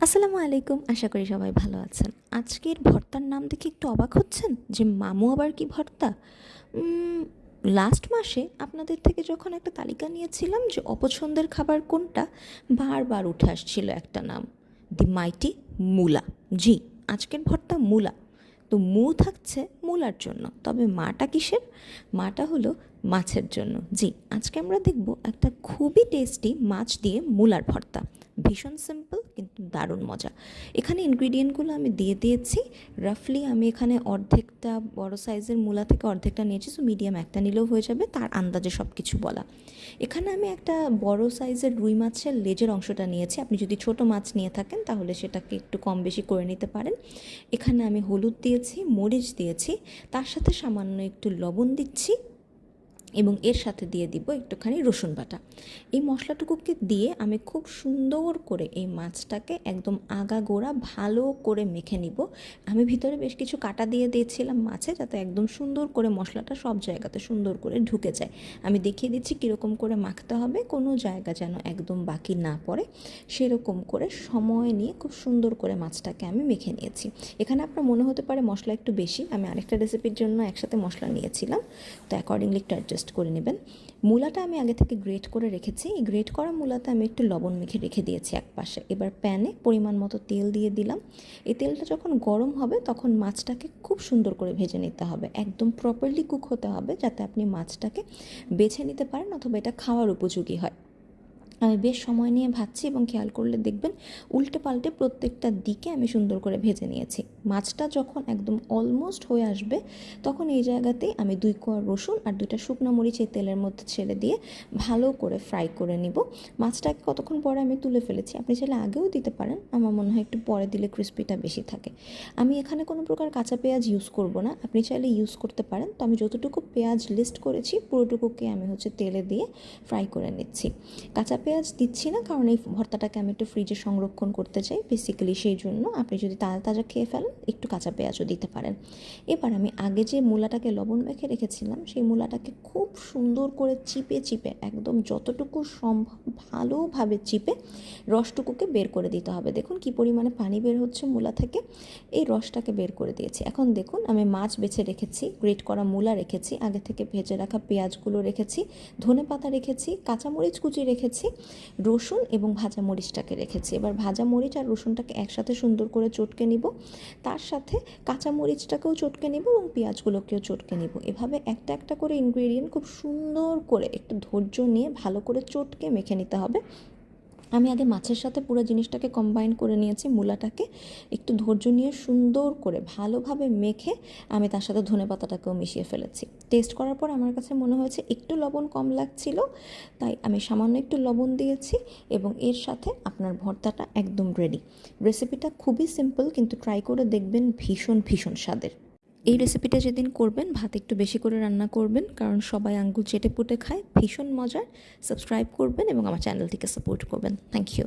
আসসালামু আলাইকুম, আশা করি সবাই ভালো আছেন। আজকের ভর্তার নাম দেখে একটু অবাক হচ্ছেন যে মামু আবার কি ভর্তা। লাস্ট মাসে আপনাদের থেকে যখন একটা তালিকা নিয়েছিলাম যে অপছন্দের খাবার কোনটা, বারবার উঠে আসছিল একটা নাম, দি মাইটি মূলা। জি, আজকের ভর্তা মূলা। তো থাকছে মূলার জন্য, তবে মাটা কিসের? মাটা হলো মাছের জন্য। জি, আজকে আমরা দেখব একটা খুবই টেস্টি মাছ দিয়ে মূলার ভর্তা। ভীষণ সিম্পল কিন্তু দারুণ মজা। এখানে ইনগ্রিডিয়েন্টগুলো আমি দিয়ে দিয়েছি। রাফলি আমি এখানে অর্ধেকটা বড় সাইজের মূলা থেকে অর্ধেকটা নিয়েছি, সো মিডিয়াম একটা নিলেও হয়ে যাবে, তার আন্দাজে সব কিছু বলা। এখানে আমি একটা বড় সাইজের রুই মাছের লেজের অংশটা নিয়েছি। আপনি যদি ছোট মাছ নিয়ে থাকেন তাহলে সেটাকে একটু কম বেশি করে নিতে পারেন। এখানে আমি হলুদ দিয়েছি, মরিচ দিয়েছি, তার সাথে সামান্য একটু লবণ দিচ্ছি এবং এর সাথে দিয়ে দিব একটুখানি রসুন বাটা। এই মশলাটুকুকে দিয়ে আমি খুব সুন্দর করে এই মাছটাকে একদম আগাগোড়া ভালো করে মেখে নিব। আমি ভিতরে বেশ কিছু কাটা দিয়ে দিয়েছিলাম মাছে, যাতে একদম সুন্দর করে মশলাটা সব জায়গাতে সুন্দর করে ঢুকে যায়। আমি দেখিয়ে দিচ্ছি কীরকম করে মাখতে হবে, কোনো জায়গা যেন একদম বাকি না পড়ে, সেরকম করে সময় নিয়ে খুব সুন্দর করে মাছটাকে আমি মেখে নিয়েছি। এখানে আপনার মনে হতে পারে মশলা একটু বেশি, আমি আরেকটা রেসিপির জন্য একসাথে মশলা নিয়েছিলাম, তো অ্যাকর্ডিংলি একটু অ্যাডজাস্ট করে নেবেন। মূলাটা আমি আগে থেকে গ্রেট করে রেখেছি। এই গ্রেট করা মূলাতে আমি একটু লবণ মেখে রেখে দিয়েছি এক পাশে। এবার প্যানে পরিমাণ মতো তেল দিয়ে দিলাম। এই তেলটা যখন গরম হবে তখন মাছটাকে খুব সুন্দর করে ভেজে নিতে হবে, একদম প্রপারলি কুক হতে হবে, যাতে আপনি মাছটাকে বেছে নিতে পারেন অথবা এটা খাওয়ার উপযোগী হয়। আমি বেশ সময় নিয়ে ভাজছি এবং খেয়াল করলে দেখবেন উল্টে পাল্টে প্রত্যেকটা দিকে আমি সুন্দর করে ভেজে নিয়েছি। মাছটা যখন একদম অলমোস্ট হয়ে আসবে তখন এই জায়গাতেই আমি 2 কোয়া রসুন আর 2টা শুকনো মরিচ এই তেলের মধ্যে ছেড়ে দিয়ে ভালো করে ফ্রাই করে নিব। মাছটাকে কতক্ষণ পরে আমি তুলে ফেলেছি, আপনি চাইলে আগেও দিতে পারেন, আমার মনে হয় একটু পরে দিলে ক্রিস্পিটা বেশি থাকে। আমি এখানে কোনো প্রকার কাঁচা পেঁয়াজ ইউজ করব না, আপনি চাইলে ইউজ করতে পারেন। তো আমি যতটুকু পেঁয়াজ লিস্ট করেছি পুরোটুকুকে আমি তেলে দিয়ে ফ্রাই করে নিচ্ছি। কাঁচা পেঁয়াজ দিচ্ছি না, কারণ এই ভর্তাটাকে আমি একটু ফ্রিজে সংরক্ষণ করতে চাই বেসিক্যালি, সেই জন্য আপনি যদি তাজা তাজা খেয়ে ফেলেন একটু কাঁচা পেঁয়াজও দিতে পারেন। এবার আমি আগে যে মূলাটাকে লবণ মেখে রেখেছিলাম সেই মূলাটাকে খুব সুন্দর করে চিপে চিপে একদম যতটুকু সম্ভব ভালোভাবে চিপে রসটুকুকে বের করে দিতে হবে। দেখুন কি পরিমাণে পানি বের হচ্ছে মূলা থেকে, এই রসটাকে বের করে দিয়েছি। এখন দেখুন আমি মাছ বেছে রেখেছি, গ্রেট করা মূলা রেখেছি, আগে থেকে ভেজে রাখা পেঁয়াজগুলো রেখেছি, ধনেপাতা রেখেছি, কাঁচামরিচ কুচি রেখেছি, রসুন এবং ভাজা মরিচটাকে রেখেছি। এবার ভাজা মরিচ আর রসুনটাকে একসাথে সুন্দর করে চটকে নিব, তার সাথে কাঁচা মরিচটাকেও চটকে নিব এবং পেঁয়াজগুলোকেও চটকে নিব। এভাবে একটা একটা করে ইনগ্রেডিয়েন্ট খুব সুন্দর করে একটু ধৈর্য নিয়ে ভালো করে চটকে মেখে নিতে হবে। আমি আগে মাছের সাথে পুরো জিনিসটাকে কম্বাইন করে নিয়েছি, মূলাটাকে একটু ধৈর্য নিয়ে সুন্দর করে ভালোভাবে মেখে আমি তার সাথে ধনেপাতাটাকেও মিশিয়ে ফেলেছি। টেস্ট করার পর আমার কাছে মনে হয়েছে একটু লবণ কম লাগছিল, তাই আমি সামান্য একটু লবণ দিয়েছি এবং এর সাথে আপনার ভর্তাটা একদম রেডি। রেসিপিটা খুবই সিম্পল, কিন্তু ট্রাই করে দেখবেন, ভীষণ ভীষণ স্বাদের। এই রেসিপিটা যেদিন করবেন ভাত একটু বেশি করে রান্না করবেন, কারণ সবাই আঙ্গুল চেটে পুটে খায়, ভীষণ মজার। সাবস্ক্রাইব করবেন এবং আমার চ্যানেলটিকে সাপোর্ট করবেন। Thank you.